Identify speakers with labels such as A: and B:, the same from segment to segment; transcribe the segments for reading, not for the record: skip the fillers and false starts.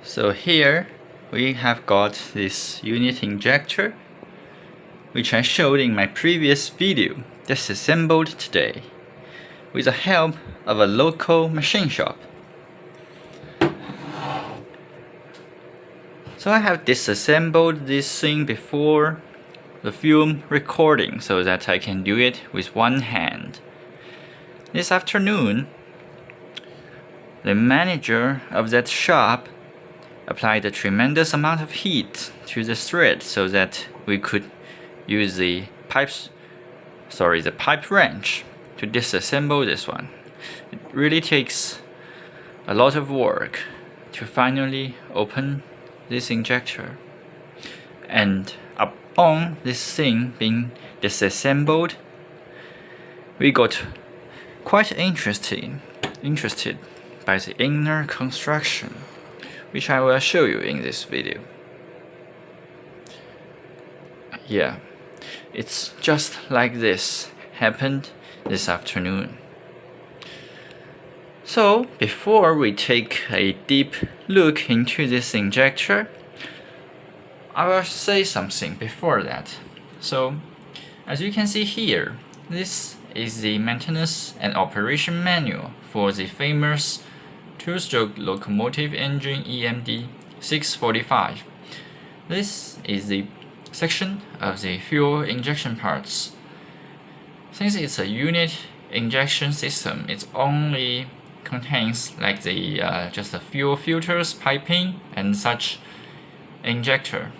A: So here we have got this unit injector, which I showed in my previous video, disassembled today with the help of a local machine shop. So I have disassembled this thing before the film recording so that I can do it with one hand. This afternoon, the manager of that shop applied a tremendous amount of heat to the thread so that we could use the pipe wrench to disassemble this one. It really takes a lot of work to finally open this injector. And upon this thing being disassembled, we got quite interested by the inner construction, which I will show you in this video. Yeah, it's just like this happened this afternoon. So before we take a deep look into this injector, I will say something before that. So as you can see here, this is the maintenance and operation manual for the famous two-stroke locomotive engine EMD645. This is the section of the fuel injection parts. Since it's a unit injection system, it only contains like the just the fuel filters, piping, and such injector.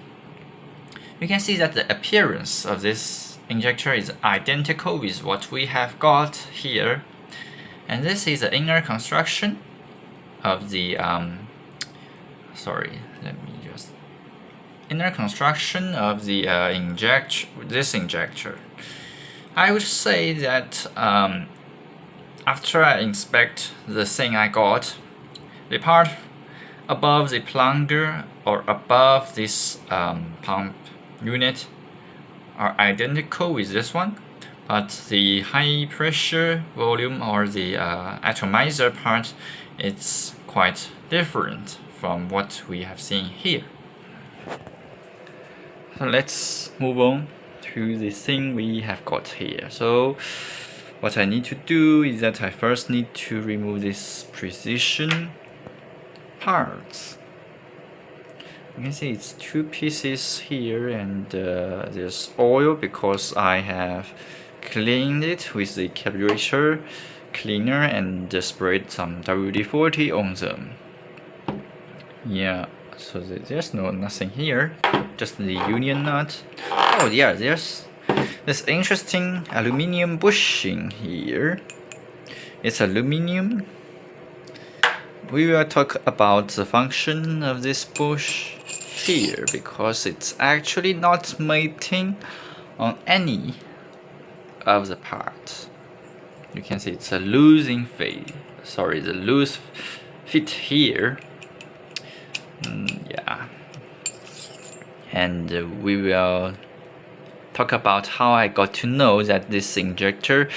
A: You can see that the appearance of this injector is identical with what we have got here, and this is the inner construction of the inner construction of the this injector. I would say that after I inspect the thing I got, the part above the plunger or above this pump unit are identical with this one, but the high pressure volume or the atomizer part, it's quite different from what we have seen here. So let's move on to the thing we have got here. So what I need to do is that I first need to remove this precision parts. You can see it's two pieces here, and there's oil because I have cleaned it with the carburetor cleaner and sprayed some WD-40 on them. Yeah, so there's nothing here, just the union nut. Oh yeah, there's this interesting aluminum bushing here. It's aluminum. We will talk about the function of this bush here because it's actually not mating on any of the parts. You can see it's a losing fit. The loose fit here. Yeah, and we will talk about how I got to know that this injector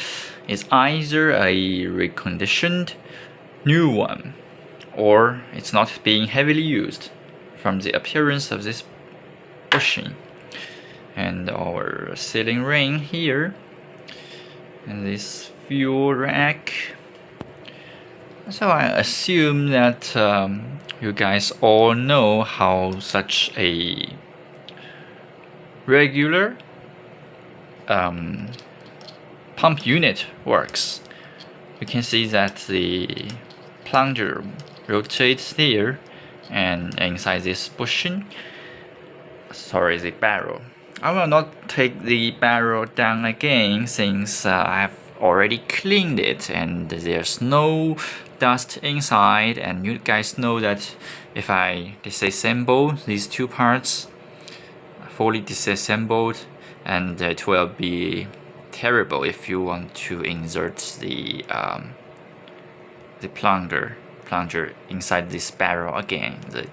A: is either a reconditioned new one or it's not being heavily used from the appearance of this bushing. And our sealing ring here, and this fuel rack. So I assume that you guys all know how such a regular pump unit works. You can see that the plunger rotates here, and inside this bushing, the barrel. I will not take the barrel down again since I have already cleaned it and there's no dust inside, and you guys know that if I disassemble these two parts, fully disassembled, and it will be terrible if you want to insert the plunger inside this barrel again, the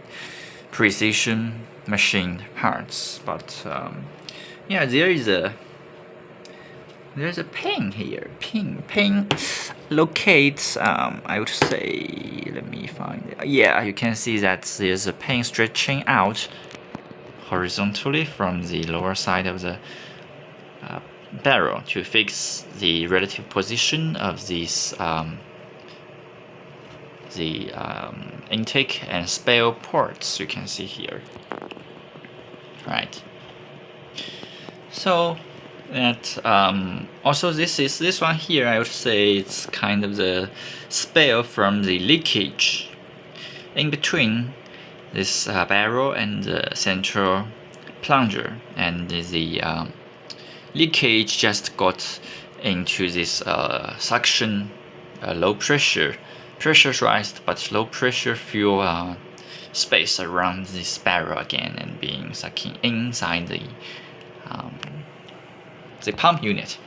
A: precision machined parts. But yeah, there's a pin here. locate, I would say, let me find it. Yeah, you can see that there's a pin stretching out horizontally from the lower side of the barrel to fix the relative position of these intake and spill ports you can see here. Right. So that also this one here, I would say it's kind of the spill from the leakage in between this barrel and the central plunger, and the leakage just got into this suction low pressure pressurized but low pressure fuel space around this barrel again, and being sucking inside the pump unit.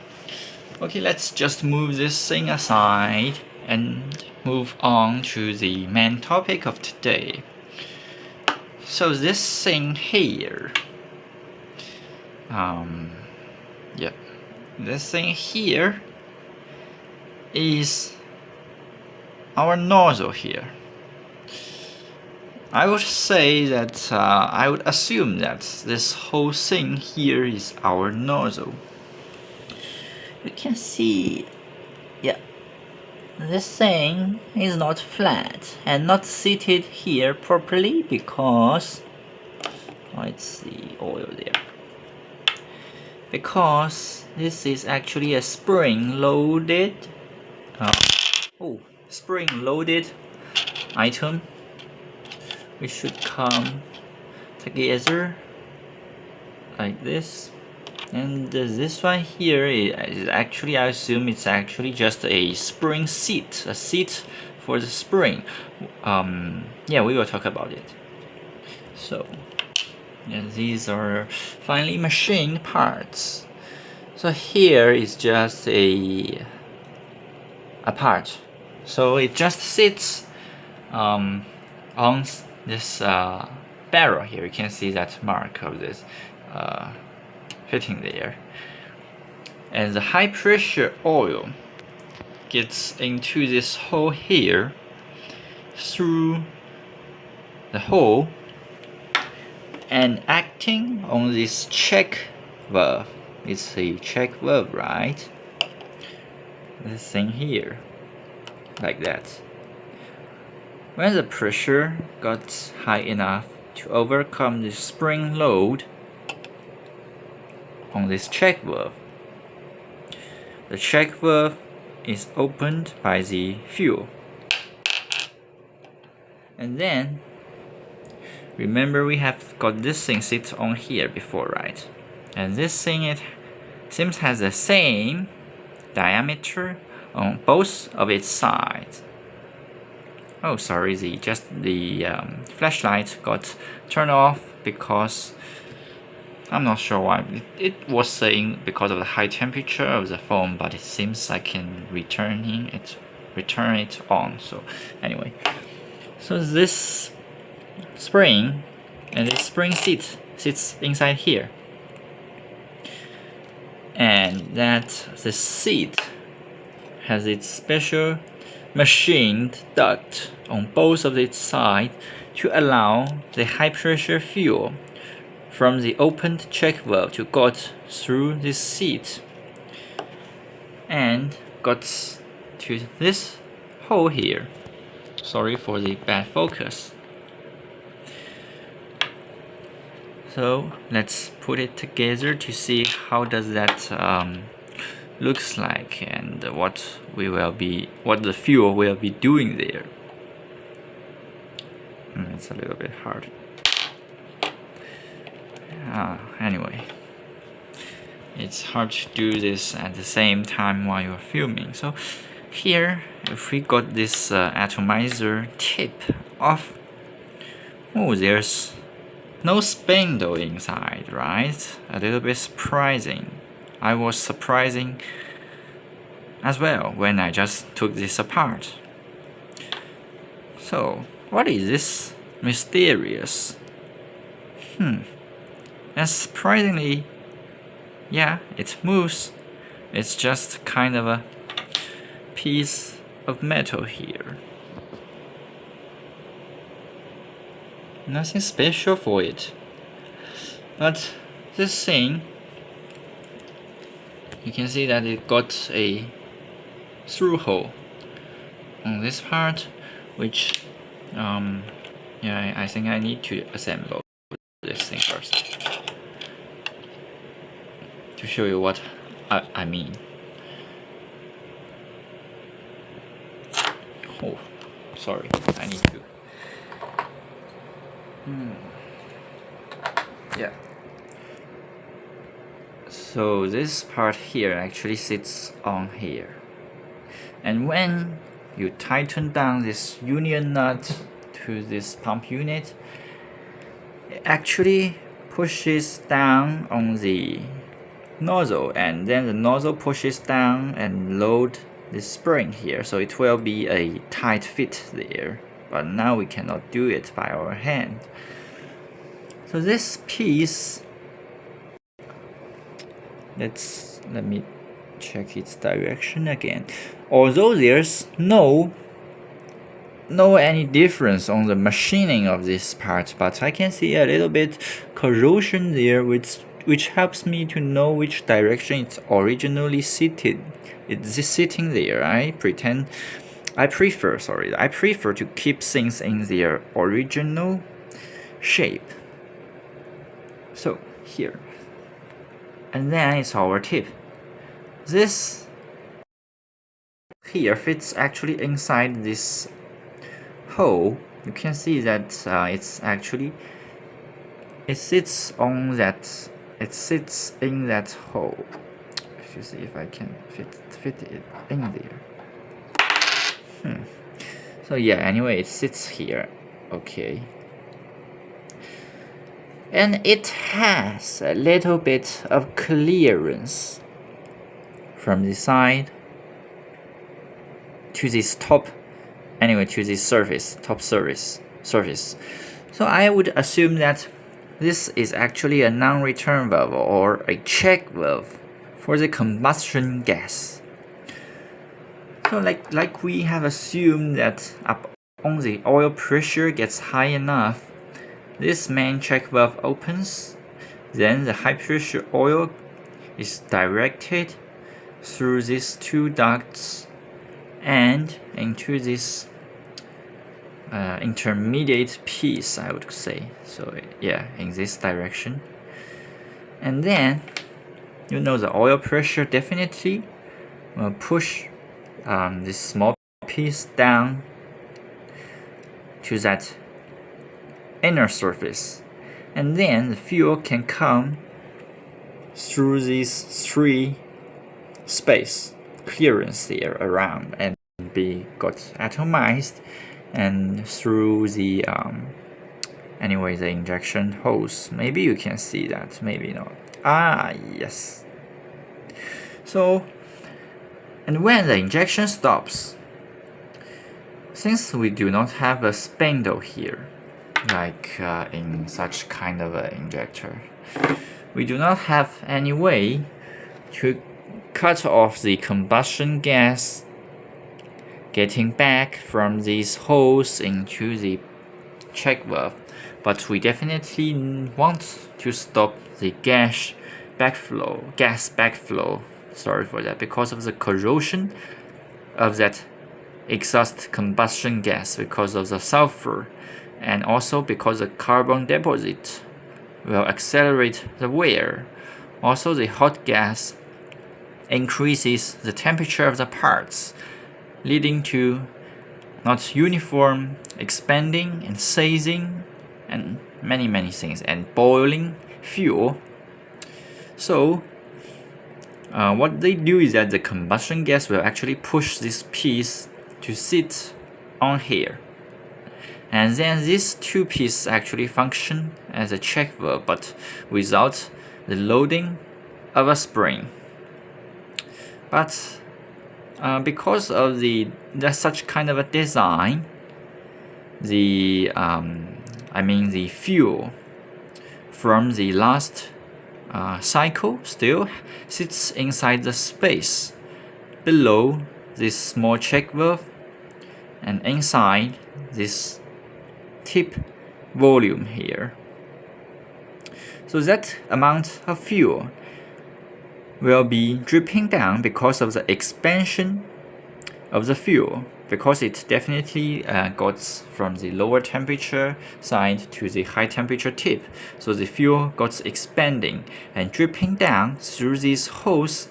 A: Okay, let's just move this thing aside and move on to the main topic of today. So this thing here, yep, this thing here is our nozzle here. I would say that I would assume that this whole thing here is our nozzle. You can see, yeah, this thing is not flat and not seated here properly because, it's the oil there, because this is actually a spring-loaded spring-loaded item, which should come together like this. And this one here is actually, I assume it's actually just a spring seat, a seat for the spring. Yeah, we will talk about it. So, yeah, these are finely machined parts. So here is just a part. So it just sits on this barrel here. You can see that mark of this fitting there, and the high pressure oil gets into this hole here through the hole and acting on this check valve. It's a check valve, right? This thing here, like that. When the pressure got high enough to overcome the spring load on this check valve, the check valve is opened by the fuel. And then, remember we have got this thing sit on here before, right? And this thing, it seems has the same diameter on both of its sides. Oh, sorry, the flashlight got turned off because I'm not sure why. It was saying because of the high temperature of the foam, but it seems I can return it on. So anyway, so this spring and this spring seat sits inside here, and that the seat has its special machined duct on both of its sides to allow the high pressure fuel from the opened check valve to got through this seat and got to this hole here. Sorry for the bad focus. So let's put it together to see how does that looks like, and what the fuel will be doing there. It's a little bit hard. Anyway, it's hard to do this at the same time while you're filming. So here, if we got this atomizer tip off, oh, there's no spindle inside, right? A little bit surprising. I was surprising as well when I just took this apart. So, what is this mysterious? And surprisingly, yeah, it moves. It's just kind of a piece of metal here. Nothing special for it. But this thing, you can see that it got a through hole on this part, which yeah, I think I need to assemble this thing first to show you what I mean. Oh, sorry, I need to. Yeah. So this part here actually sits on here, and when you tighten down this union nut to this pump unit, it actually pushes down on the nozzle, and then the nozzle pushes down and load the spring here, so it will be a tight fit there. But now we cannot do it by our hand. So this piece, let me check its direction again. Although there's no any difference on the machining of this part, but I can see a little bit corrosion there, which helps me to know which direction it's originally seated. It's sitting there. I prefer to keep things in their original shape. So here, and then it's our tip. This here fits actually inside this hole. You can see that it sits in that hole. If you see if I can fit it in there. So yeah, anyway, it sits here. Okay. And it has a little bit of clearance from the side to this top, to this top surface. So I would assume that this is actually a non-return valve or a check valve for the combustion gas. So like we have assumed that upon the oil pressure gets high enough, this main check valve opens, then the high pressure oil is directed through these two ducts and into this intermediate piece, I would say. So yeah, in this direction. And then, the oil pressure definitely will push this small piece down to that inner surface, and then the fuel can come through these three space clearance there around and got atomized, and through the the injection hose. Maybe you can see that, maybe not. Yes. So, and when the injection stops, since we do not have a spindle here, like in such kind of an injector, we do not have any way to cut off the combustion gas getting back from these holes into the check valve, but we definitely want to stop the gas backflow. Sorry for that, because of the corrosion of that exhaust combustion gas, because of the sulfur, and also because the carbon deposit will accelerate the wear. Also, the hot gas increases the temperature of the parts, leading to not uniform expanding and seizing and many things, and boiling fuel. So what they do is that the combustion gas will actually push this piece to sit on here, and then these two pieces actually function as a check valve, but without the loading of a spring. But because of such kind of a design, the fuel from the last cycle still sits inside the space below this small check valve, and inside this tip volume here. So that amount of fuel will be dripping down because of the expansion of the fuel, because it definitely goes from the lower temperature side to the high temperature tip. So the fuel got expanding and dripping down through these holes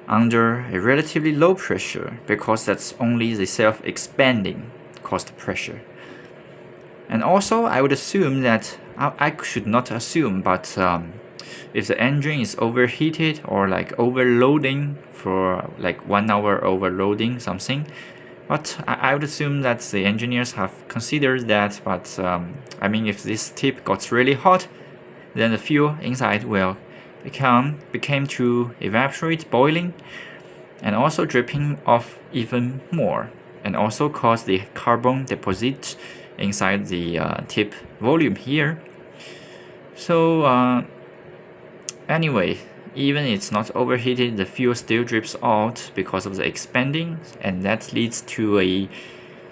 A: under a relatively low pressure, because that's only the self-expanding caused pressure. And also, I would assume that, I should not assume, but if the engine is overheated or like overloading for like 1 hour overloading something, but I would assume that the engineers have considered that. But I mean, if this tip got really hot, then the fuel inside will became to evaporate, boiling, and also dripping off even more, and also cause the carbon deposit inside the tip volume here. So anyway, even it's not overheated, the fuel still drips out because of the expanding, and that leads to a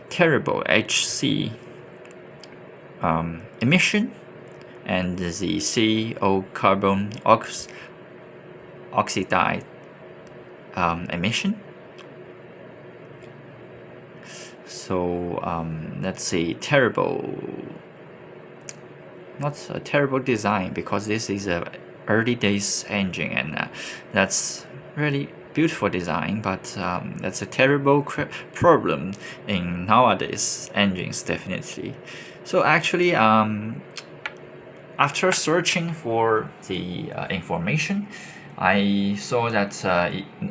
A: terrible HC emission and the CO carbon oxide emission. So that's a terrible, not a terrible design, because this is a early days engine, and that's really beautiful design, but that's a terrible problem in nowadays engines, definitely. So actually, after searching for the information, I saw that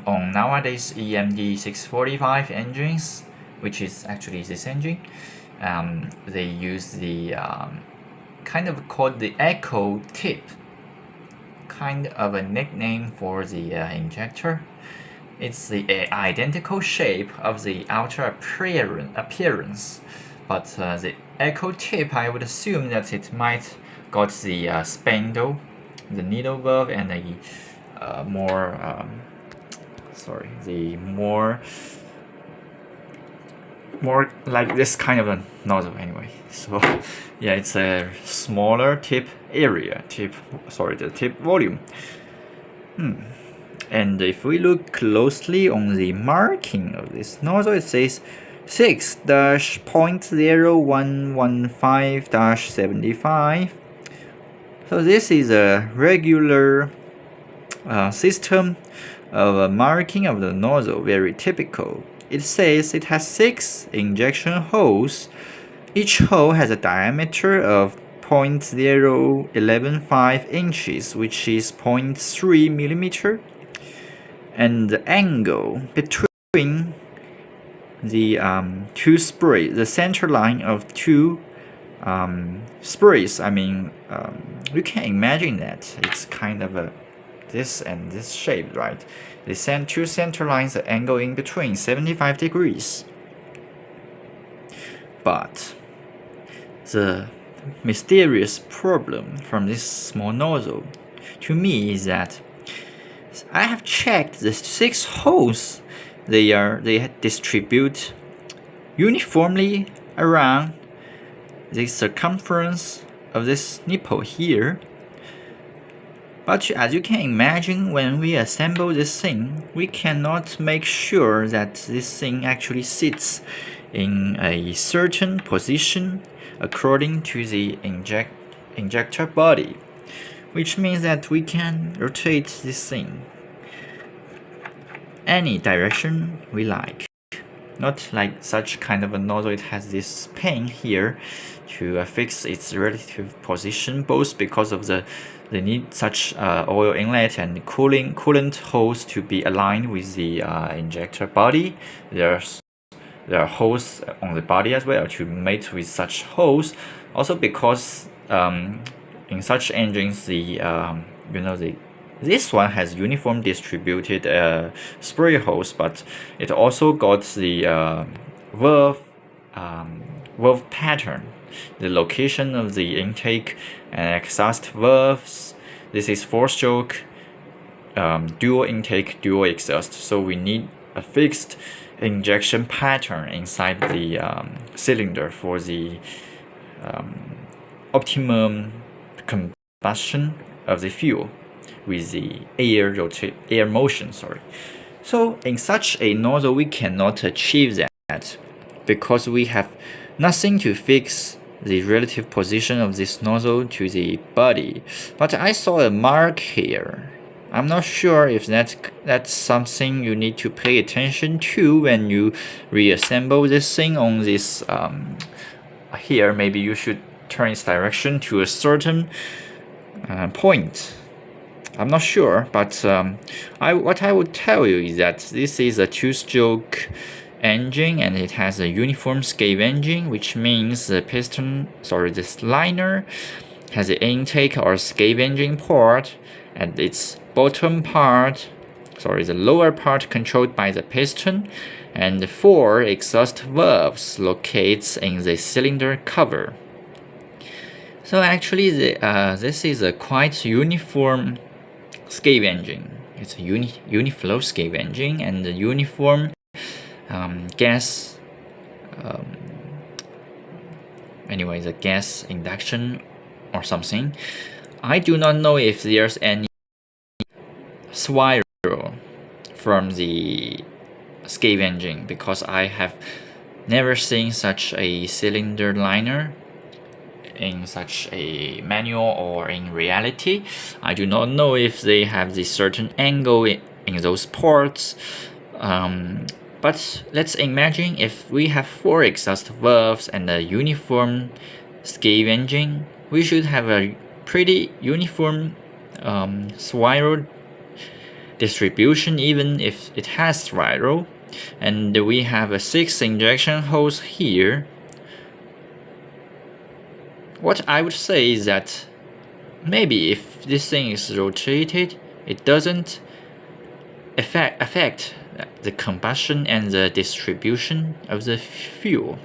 A: on nowadays EMD645 engines, which is actually this engine, they use the kind of called the echo tip, kind of a nickname for the injector. It's the identical shape of the outer appearance, but the echo tip, I would assume that it might got the spindle, the needle valve, and the more like this kind of a nozzle anyway. So yeah, it's a smaller tip area, the tip volume. And if we look closely on the marking of this nozzle, it says 6-0.0115-75. So this is a regular system of marking of the nozzle, very typical. It says it has 6 injection holes. Each hole has a diameter of 0.0115 inches, which is 0.3 millimeter, and the angle between the two sprays, the center line of two sprays, I mean, you can imagine that it's kind of a this and this shape, right? The two center lines, the angle in between 75 degrees. But the mysterious problem from this small nozzle to me is that I have checked the 6 holes. They distribute uniformly around the circumference of this nipple here. But as you can imagine, when we assemble this thing, we cannot make sure that this thing actually sits in a certain position according to the injector body, which means that we can rotate this thing any direction we like. Not like such kind of a nozzle, it has this pin here to fix its relative position, both because of the need such oil inlet and coolant holes to be aligned with the injector body. There are holes on the body as well to mate with such holes. Also because in such engines, this one has uniform distributed spray holes, but it also got the valve pattern, the location of the intake and exhaust valves. This is 4-stroke dual intake, dual exhaust, so we need a fixed injection pattern inside the cylinder for the optimum combustion of the fuel with the air motion. So in such a nozzle, we cannot achieve that because we have nothing to fix the relative position of this nozzle to the body. But I saw a mark here. I'm not sure if that's something you need to pay attention to when you reassemble this thing on this here. Maybe you should turn its direction to a certain point. I'm not sure, but what I would tell you is that this is a two-stroke engine and it has a uniform scale engine, which means this liner has an intake or scale engine port and its bottom part, the lower part controlled by the piston, and 4 exhaust valves located in the cylinder cover. So actually, this is a quite uniform scale engine. It's a uniflow scale engine and a uniform gas. Anyway, the gas induction or something. I do not know if there's any spiral from the scale engine because I have never seen such a cylinder liner in such a manual or in reality. I do not know if they have this certain angle in those ports. But let's imagine if we have 4 exhaust valves and a uniform scale engine, we should have a pretty uniform spiral distribution even if it has spiral. And we have 6 injection holes here. What I would say is that maybe if this thing is rotated, it doesn't affect the combustion and the distribution of the fuel,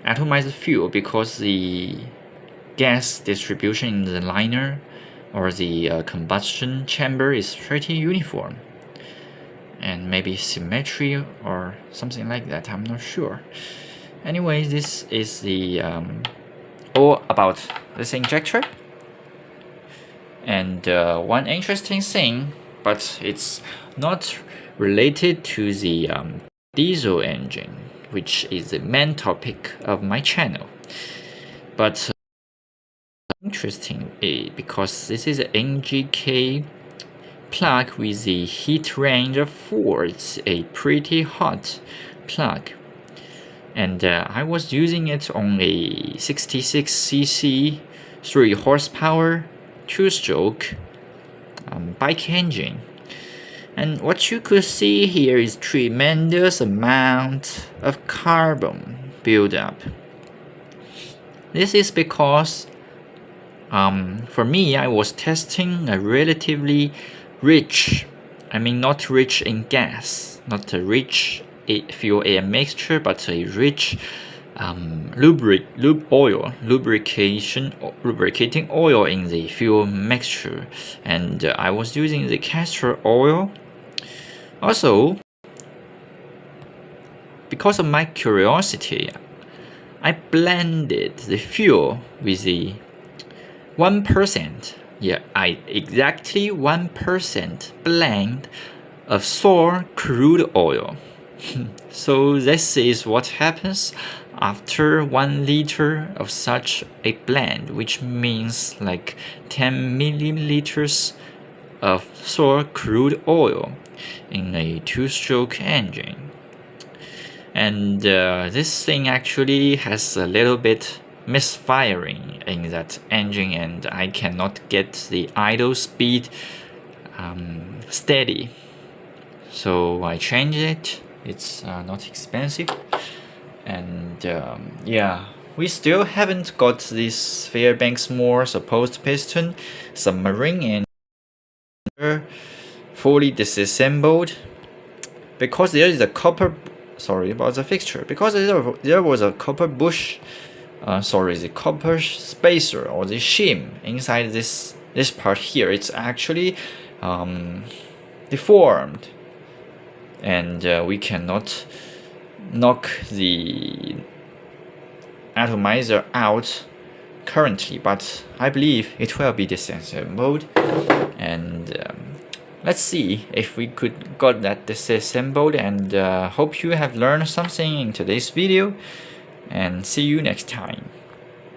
A: atomized fuel, because the gas distribution in the liner or the combustion chamber is pretty uniform. And maybe symmetry or something like that, I'm not sure. Anyway, this is the all about this injector. And one interesting thing, but it's not related to the diesel engine, which is the main topic of my channel. But interesting because this is an NGK plug with the heat range of 4. It's a pretty hot plug. And I was using it on a 66cc 3 horsepower 2-stroke bike engine. And what you could see here is tremendous amount of carbon buildup. This is because for me, I was testing a relatively rich, not rich in gas, not a rich fuel air mixture, but a rich lubricating oil in the fuel mixture. And I was using the castor oil. Also, because of my curiosity, I blended the fuel with the 1%. Exactly 1% blend of sour crude oil. So this is what happens after 1 liter of such a blend, which means like 10 milliliters of sour crude oil in a 2-stroke engine. And this thing actually has a little bit misfiring in that engine, and I cannot get the idle speed steady. So I changed it. It's not expensive. And we still haven't got this Fairbanks Moore supposed piston submarine and fully disassembled because there is a copper. Sorry about the fixture. Because there was a copper bush. The copper spacer or the shim inside this part here. It's actually deformed, and we cannot knock the atomizer out currently, but I believe it will be disassembled. And let's see if we could got that disassembled. And hope you have learned something in today's video, and see you next time.